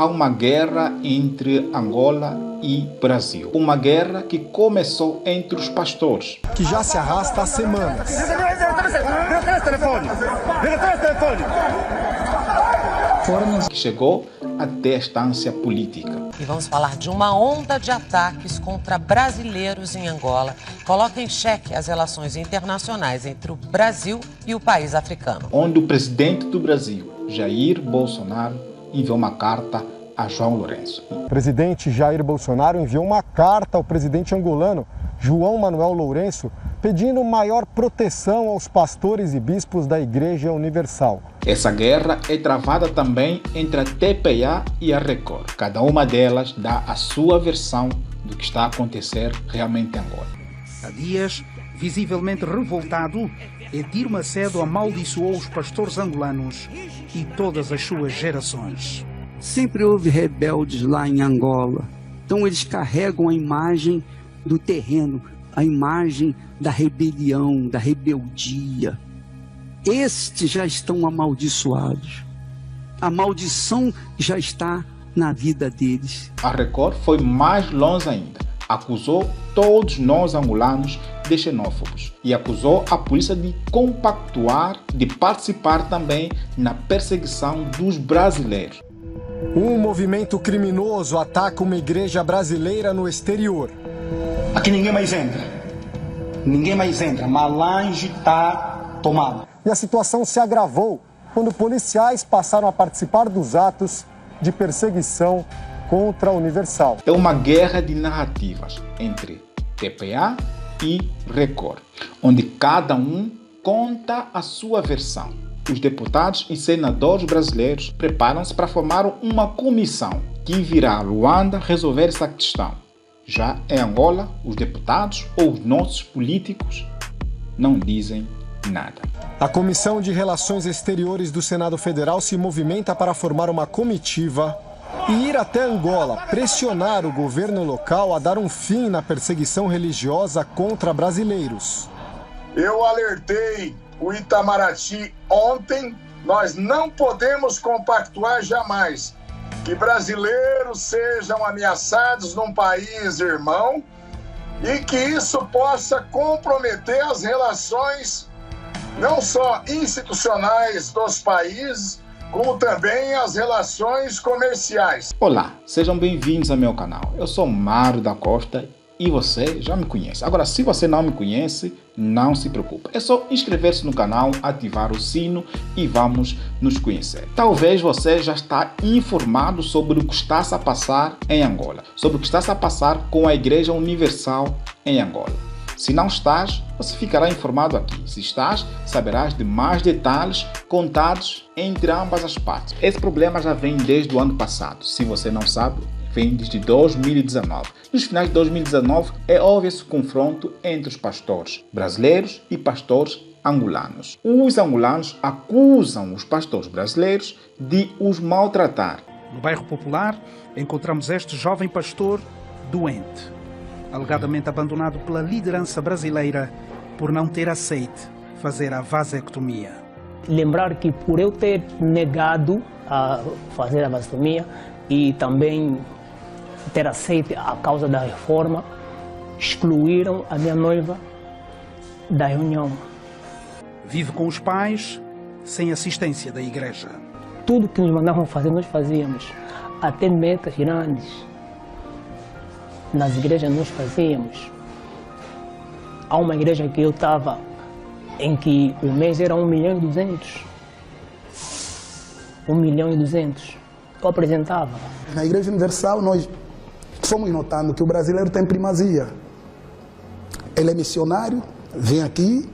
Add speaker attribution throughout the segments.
Speaker 1: há uma guerra entre Angola e Brasil. Uma guerra que começou entre os pastores,
Speaker 2: que já se arrasta há semanas.
Speaker 1: Que chegou até a instância política.
Speaker 3: E vamos falar de uma onda de ataques contra brasileiros em Angola. Coloca em xeque as relações internacionais entre o Brasil e o país africano.
Speaker 1: Onde o presidente do Brasil, Jair Bolsonaro, enviou uma carta a João Lourenço.
Speaker 2: O presidente Jair Bolsonaro enviou uma carta ao presidente angolano, João Manuel Lourenço, pedindo maior proteção aos pastores e bispos da Igreja Universal.
Speaker 1: Essa guerra é travada também entre a TPA e a Record. Cada uma delas dá a sua versão do que está a acontecer realmente em Angola.
Speaker 4: Há dias, visivelmente revoltado, Edir Macedo amaldiçoou os pastores angolanos e todas as suas gerações.
Speaker 5: Sempre houve rebeldes lá em Angola. Então eles carregam a imagem do terreno, a imagem da rebelião, da rebeldia. Estes já estão amaldiçoados. A maldição já está na vida deles.
Speaker 1: A Record foi mais longe ainda. Acusou todos nós angolanos de xenófobos e acusou a polícia de compactuar, de participar também na perseguição dos brasileiros.
Speaker 2: Um movimento criminoso ataca uma igreja brasileira no exterior.
Speaker 6: Aqui ninguém mais entra. Ninguém mais entra. Malange está tomado.
Speaker 2: E a situação se agravou quando policiais passaram a participar dos atos de perseguição contra a Universal.
Speaker 1: É uma guerra de narrativas entre TPA e Record, onde cada um conta a sua versão. Os deputados e senadores brasileiros preparam-se para formar uma comissão que virá a Luanda resolver essa questão. Já em Angola, os deputados ou os nossos políticos não dizem nada.
Speaker 2: A Comissão de Relações Exteriores do Senado Federal se movimenta para formar uma comitiva e ir até Angola, pressionar o governo local a dar um fim na perseguição religiosa contra brasileiros.
Speaker 7: Eu alertei o Itamaraty ontem, nós não podemos compactuar jamais que brasileiros sejam ameaçados num país irmão e que isso possa comprometer as relações não só institucionais dos países, como também as relações comerciais.
Speaker 1: Olá, sejam bem-vindos ao meu canal. Eu sou Mário da Costa e você já me conhece. Agora, se você não me conhece, não se preocupe. É só inscrever-se no canal, ativar o sino e vamos nos conhecer. Talvez você já está informado sobre o que está a passar em Angola, sobre o que está a passar com a Igreja Universal em Angola. Se não estás, você ficará informado aqui. Se estás, saberás de mais detalhes contados entre ambas as partes. Esse problema já vem desde o ano passado. Se você não sabe, vem desde 2019. Nos finais de 2019, houve esse confronto entre os pastores brasileiros e pastores angolanos. Os angolanos acusam os pastores brasileiros de os maltratar.
Speaker 4: No bairro Popular, encontramos este jovem pastor doente, alegadamente abandonado pela liderança brasileira por não ter aceito fazer a vasectomia.
Speaker 8: Lembrar que por eu ter negado a fazer a vasectomia e também ter aceito a causa da reforma, excluíram a minha noiva da reunião.
Speaker 4: Vive com os pais, sem assistência da igreja.
Speaker 8: Tudo que nos mandavam fazer, nós fazíamos. Até metas grandes nas igrejas nós fazíamos. Há uma igreja que eu estava, em que o mês era 1.200.000. 1.200.000. Eu apresentava.
Speaker 9: Na Igreja Universal nós fomos notando que o brasileiro tem primazia. Ele é missionário, vem aqui,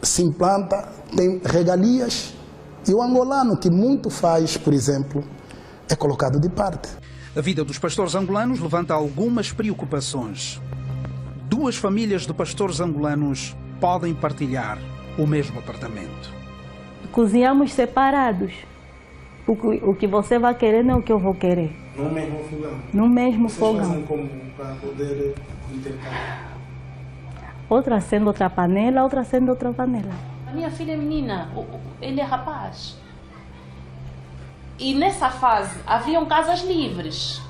Speaker 9: se implanta, tem regalias. E o angolano, que muito faz, por exemplo, é colocado de parte.
Speaker 4: A vida dos pastores angolanos levanta algumas preocupações. 2 famílias de pastores angolanos podem partilhar o mesmo apartamento.
Speaker 10: Cozinhamos separados. O que você vai querer não é o que eu vou querer.
Speaker 11: No mesmo fogão?
Speaker 10: No mesmo fogão.
Speaker 11: Vocês fazem como para poder intercalar?
Speaker 10: Outra acende outra panela, outra acende outra panela.
Speaker 12: A minha filha é menina, ele é rapaz. E nessa fase haviam casas livres.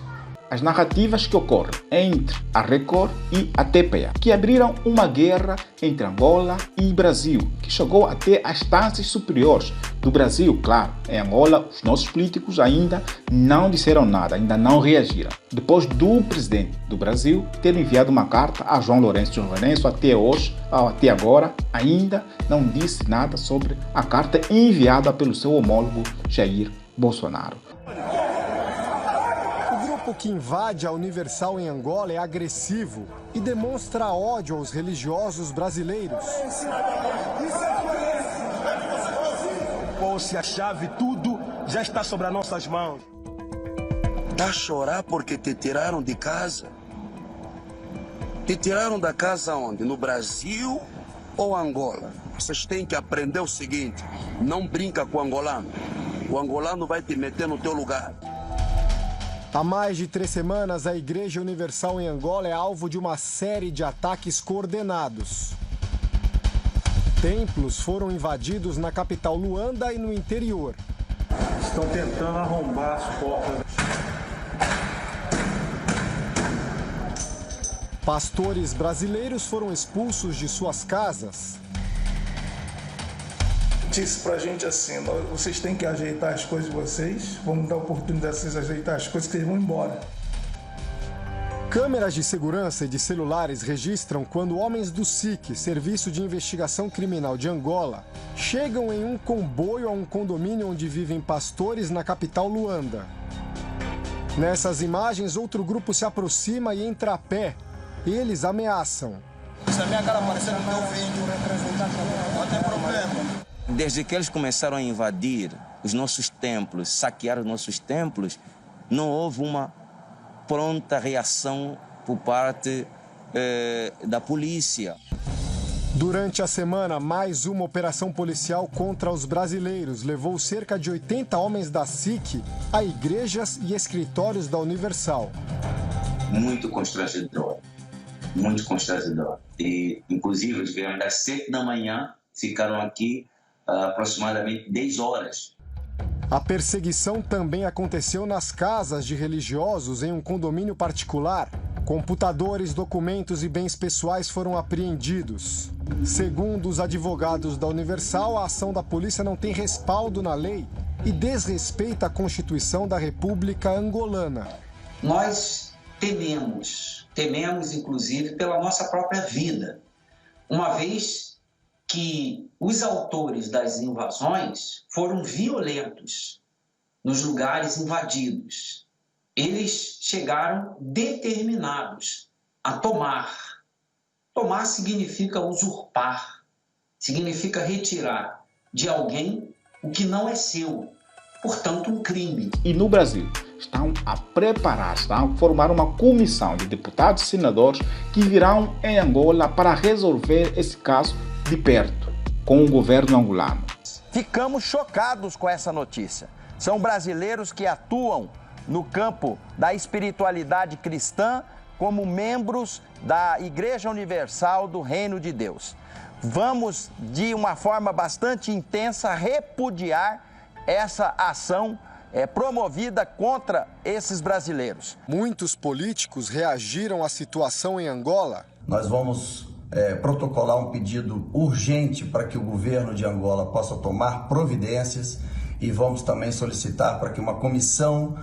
Speaker 1: As narrativas que ocorrem entre a Record e a TPA, que abriram uma guerra entre Angola e Brasil, que chegou até as instâncias superiores do Brasil. Claro, em Angola, os nossos políticos ainda não disseram nada, ainda não reagiram. Depois do presidente do Brasil ter enviado uma carta a João Lourenço. João Lourenço até hoje, até agora, ainda não disse nada sobre a carta enviada pelo seu homólogo Jair Bolsonaro.
Speaker 2: O grupo que invade a Universal em Angola é agressivo e demonstra ódio aos religiosos brasileiros.
Speaker 13: Posse, a chave, tudo já está sobre as nossas mãos.
Speaker 14: Tá a chorar porque te tiraram de casa? Te tiraram da casa onde? No Brasil ou Angola? Vocês têm que aprender o seguinte: não brinca com o angolano. O angolano vai te meter no teu lugar.
Speaker 2: Há mais de 3 semanas, a Igreja Universal em Angola é alvo de uma série de ataques coordenados. Templos foram invadidos na capital Luanda e no interior.
Speaker 11: Estão tentando arrombar as portas.
Speaker 2: Pastores brasileiros foram expulsos de suas casas.
Speaker 11: Disse pra gente assim: vocês têm que ajeitar as coisas de vocês, vamos dar oportunidade de vocês ajeitar as coisas que eles vão embora.
Speaker 2: Câmeras de segurança e de celulares registram quando homens do SIC, Serviço de Investigação Criminal de Angola, chegam em um comboio a um condomínio onde vivem pastores na capital Luanda. Nessas imagens, outro grupo se aproxima e entra a pé. Eles ameaçam.
Speaker 13: Se a minha cara aparecer no meu vídeo, não tem problema.
Speaker 14: Desde que eles começaram a invadir os nossos templos, saquear os nossos templos, não houve uma pronta reação por parte da polícia.
Speaker 2: Durante a semana, mais uma operação policial contra os brasileiros levou cerca de 80 homens da SIC a igrejas e escritórios da Universal.
Speaker 15: Muito constrangedor. Muito constrangedor. E, inclusive, eles vieram das 7 da manhã, ficaram aqui aproximadamente 10 horas.
Speaker 2: A perseguição também aconteceu nas casas de religiosos em um condomínio particular. Computadores, documentos e bens pessoais foram apreendidos. Segundo os advogados da Universal, a ação da polícia não tem respaldo na lei e desrespeita a Constituição da República Angolana.
Speaker 16: Nós tememos inclusive pela nossa própria vida, uma vez que os autores das invasões foram violentos nos lugares invadidos. Eles chegaram determinados a tomar. Tomar significa usurpar, significa retirar de alguém o que não é seu, portanto um crime.
Speaker 1: E no Brasil, estão a preparar, estão a formar uma comissão de deputados e senadores que virão em Angola para resolver esse caso de perto, com o governo angolano.
Speaker 17: Ficamos chocados com essa notícia. São brasileiros que atuam no campo da espiritualidade cristã como membros da Igreja Universal do Reino de Deus. Vamos, de uma forma bastante intensa, repudiar essa ação promovida contra esses brasileiros.
Speaker 2: Muitos políticos reagiram à situação em Angola.
Speaker 18: Nós vamos protocolar um pedido urgente para que o governo de Angola possa tomar providências e vamos também solicitar para que uma comissão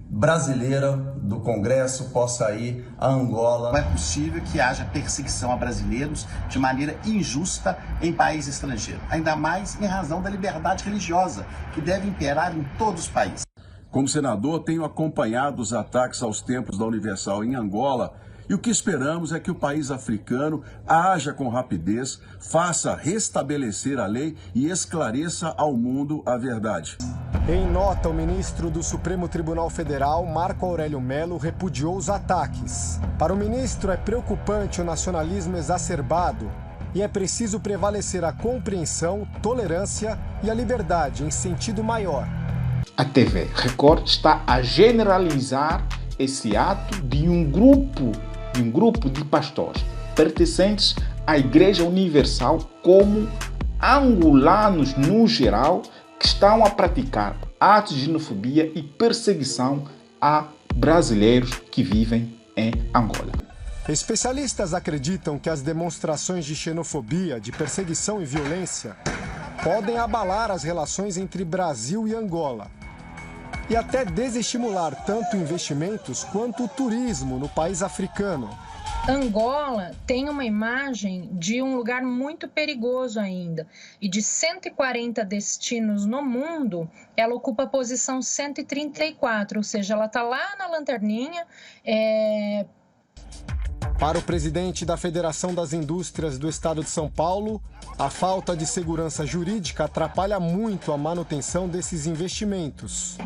Speaker 18: brasileira do Congresso possa ir a Angola.
Speaker 19: Não é possível que haja perseguição a brasileiros de maneira injusta em país estrangeiro, ainda mais em razão da liberdade religiosa, que deve imperar em todos os países.
Speaker 20: Como senador, tenho acompanhado os ataques aos templos da Universal em Angola e o que esperamos é que o país africano haja com rapidez, faça restabelecer a lei e esclareça ao mundo a verdade.
Speaker 2: Em nota, o ministro do Supremo Tribunal Federal, Marco Aurélio Mello, repudiou os ataques. Para o ministro, é preocupante o nacionalismo exacerbado e é preciso prevalecer a compreensão, tolerância e a liberdade em sentido maior.
Speaker 1: A TV Record está a generalizar esse ato de um grupo de pastores pertencentes à Igreja Universal como angolanos no geral que estão a praticar atos de xenofobia e perseguição a brasileiros que vivem em Angola.
Speaker 2: Especialistas acreditam que as demonstrações de xenofobia, de perseguição e violência podem abalar as relações entre Brasil e Angola e até desestimular tanto investimentos quanto o turismo no país africano.
Speaker 21: Angola tem uma imagem de um lugar muito perigoso ainda, e de 140 destinos no mundo, ela ocupa a posição 134, ou seja, ela está lá na lanterninha.
Speaker 2: Para o presidente da Federação das Indústrias do Estado de São Paulo, a falta de segurança jurídica atrapalha muito a manutenção desses investimentos.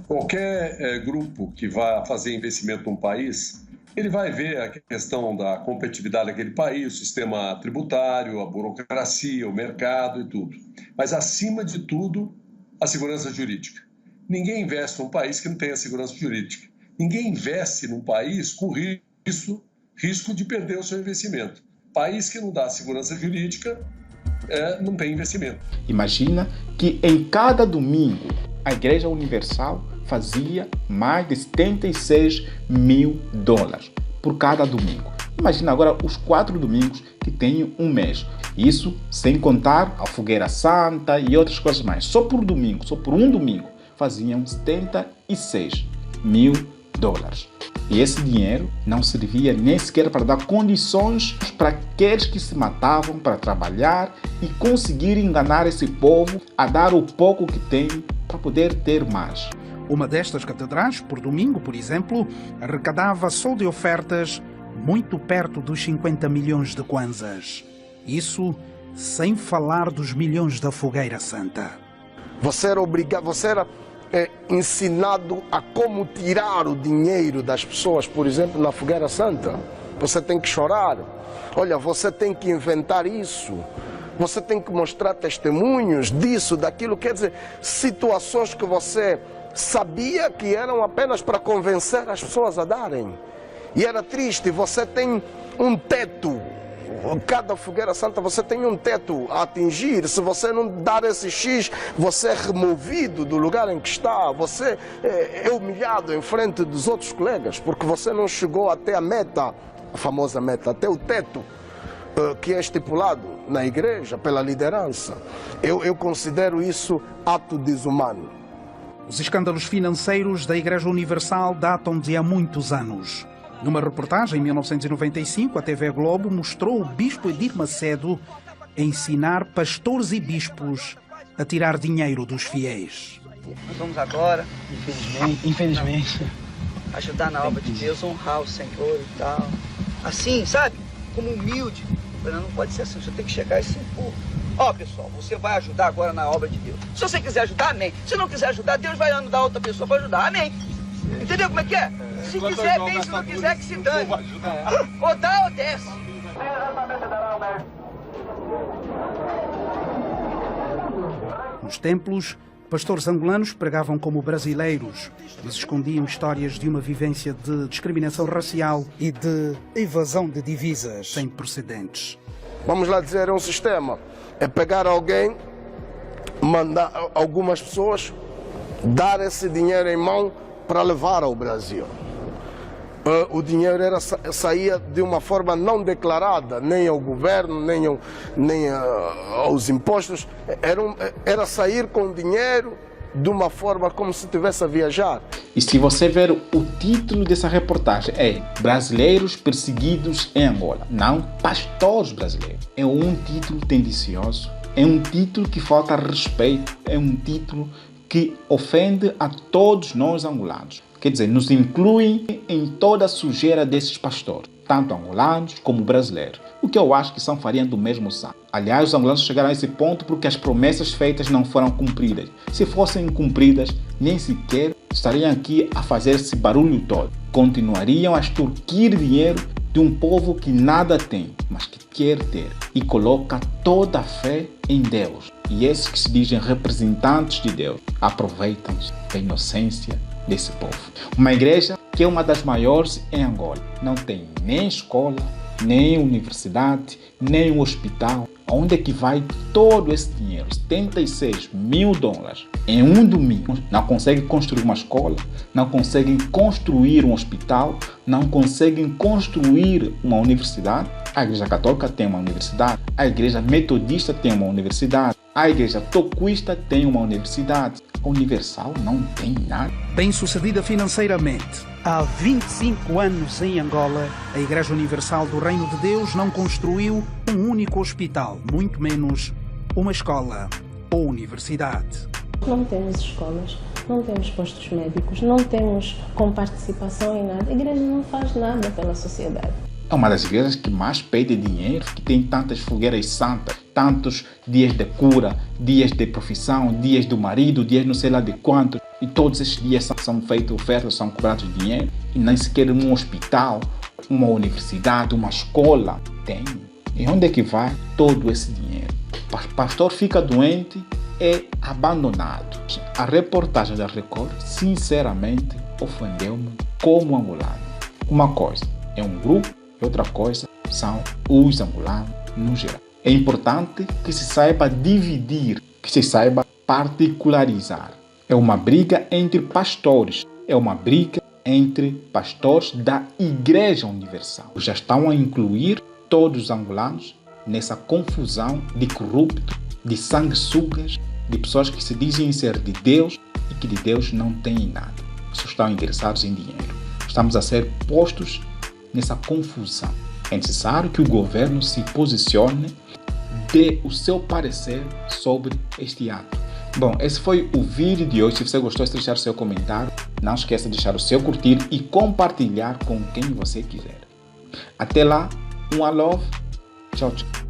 Speaker 22: Qualquer grupo que vá fazer investimento num país, ele vai ver a questão da competitividade daquele país, o sistema tributário, a burocracia, o mercado e tudo. Mas, acima de tudo, a segurança jurídica. Ninguém investe num país que não tenha segurança jurídica. Ninguém investe num país com risco de perder o seu investimento. País que não dá segurança jurídica não tem investimento.
Speaker 1: Imagina que em cada domingo a Igreja Universal fazia mais de 76 mil dólares por cada domingo. Imagina agora os 4 domingos que tem um mês. Isso sem contar a Fogueira Santa e outras coisas mais. Só por domingo, só por um domingo, faziam 76 mil dólares. E esse dinheiro não servia nem sequer para dar condições para aqueles que se matavam para trabalhar e conseguir enganar esse povo a dar o pouco que tem para poder ter mais.
Speaker 4: Uma destas catedrais, por domingo, por exemplo, arrecadava só de ofertas muito perto dos 50 milhões de kwanzas. Isso sem falar dos milhões da Fogueira Santa.
Speaker 23: Você era ensinado a como tirar o dinheiro das pessoas, por exemplo, na Fogueira Santa. Você tem que chorar. Olha, você tem que inventar isso. Você tem que mostrar testemunhos disso, daquilo. Quer dizer, situações que você sabia que eram apenas para convencer as pessoas a darem. E era triste, você tem um teto. Cada Fogueira Santa você tem um teto a atingir. Se você não dar esse X, você é removido do lugar em que está. Você é humilhado em frente dos outros colegas, porque você não chegou até a meta, a famosa meta, até o teto que é estipulado na igreja pela liderança. Eu considero isso ato desumano.
Speaker 4: Os escândalos financeiros da Igreja Universal datam de há muitos anos. Numa reportagem em 1995, a TV Globo mostrou o bispo Edir Macedo ensinar pastores e bispos a tirar dinheiro dos fiéis.
Speaker 24: Nós vamos agora, infelizmente, ajudar na obra de Deus, honrar o Senhor e tal. Assim, sabe? Como humilde. Não pode ser assim, você tem que chegar e se impor. Ó, pessoal, você vai ajudar agora na obra de Deus. Se você quiser ajudar, amém. Se não quiser ajudar, Deus vai ajudar outra pessoa para ajudar, amém. Entendeu como é que é? Se quiser, bem, se não quiser, que se dane. Ou dá ou desce.
Speaker 4: Nos templos, pastores angolanos pregavam como brasileiros, mas escondiam histórias de uma vivência de discriminação racial e de evasão de divisas sem precedentes.
Speaker 23: Vamos lá dizer, é um sistema. É pegar alguém, mandar algumas pessoas, dar esse dinheiro em mão para levar ao Brasil. O dinheiro saía de uma forma não declarada, nem ao governo, nem aos impostos. Era sair com dinheiro de uma forma como se estivesse a viajar.
Speaker 1: E se você ver o título dessa reportagem é Brasileiros perseguidos em Angola, não pastores brasileiros. É um título tendencioso, é um título que falta respeito, é um título que ofende a todos nós angolanos. Quer dizer, nos incluem em toda a sujeira desses pastores, tanto angolanos como brasileiros. O que eu acho que são farinha do mesmo saco. Aliás, os angolanos chegaram a esse ponto porque as promessas feitas não foram cumpridas. Se fossem cumpridas, nem sequer estariam aqui a fazer esse barulho todo. Continuariam a extorquir dinheiro de um povo que nada tem, mas que quer ter. E coloca toda a fé em Deus. E esses que se dizem representantes de Deus aproveitam-se da inocência desse povo. Uma igreja que é uma das maiores em Angola. Não tem nem escola, nem universidade, nem um hospital. Onde é que vai todo esse dinheiro? 76 mil dólares em um domingo, não conseguem construir uma escola, não conseguem construir um hospital, não conseguem construir uma universidade. A Igreja Católica tem uma universidade, a Igreja Metodista tem uma universidade, a Igreja Toquista tem uma universidade. A Universal não tem nada.
Speaker 4: Bem-sucedida financeiramente, há 25 anos em Angola, a Igreja Universal do Reino de Deus não construiu um único hospital, muito menos uma escola ou universidade.
Speaker 3: Não temos escolas, não temos postos médicos, não temos comparticipação em nada. A igreja não faz nada pela sociedade.
Speaker 1: É uma das igrejas que mais pede dinheiro, que tem tantas fogueiras santas, tantos dias de cura, dias de profissão, dias do marido, dias não sei lá de quantos. E todos esses dias são feitas ofertas, são cobrados dinheiro. E nem sequer um hospital, uma universidade, uma escola tem. E onde é que vai todo esse dinheiro? O pastor fica doente, é abandonado. A reportagem da Record, sinceramente, ofendeu-me como angolano. Uma coisa é um grupo, e outra coisa são os angolanos no geral. É importante que se saiba dividir, que se saiba particularizar. É uma briga entre pastores, é uma briga entre pastores da Igreja Universal. Já estão a incluir todos os angolanos nessa confusão de corruptos, de sanguessugas, de pessoas que se dizem ser de Deus e que de Deus não têm nada. Só estão interessados em dinheiro. Estamos a ser postos nessa confusão. É necessário que o governo se posicione, dê o seu parecer sobre este ato. Bom, esse foi o vídeo de hoje. Se você gostou, de deixar o seu comentário. Não esqueça de deixar o seu curtir e compartilhar com quem você quiser. Até lá, um love. Tchau, tchau.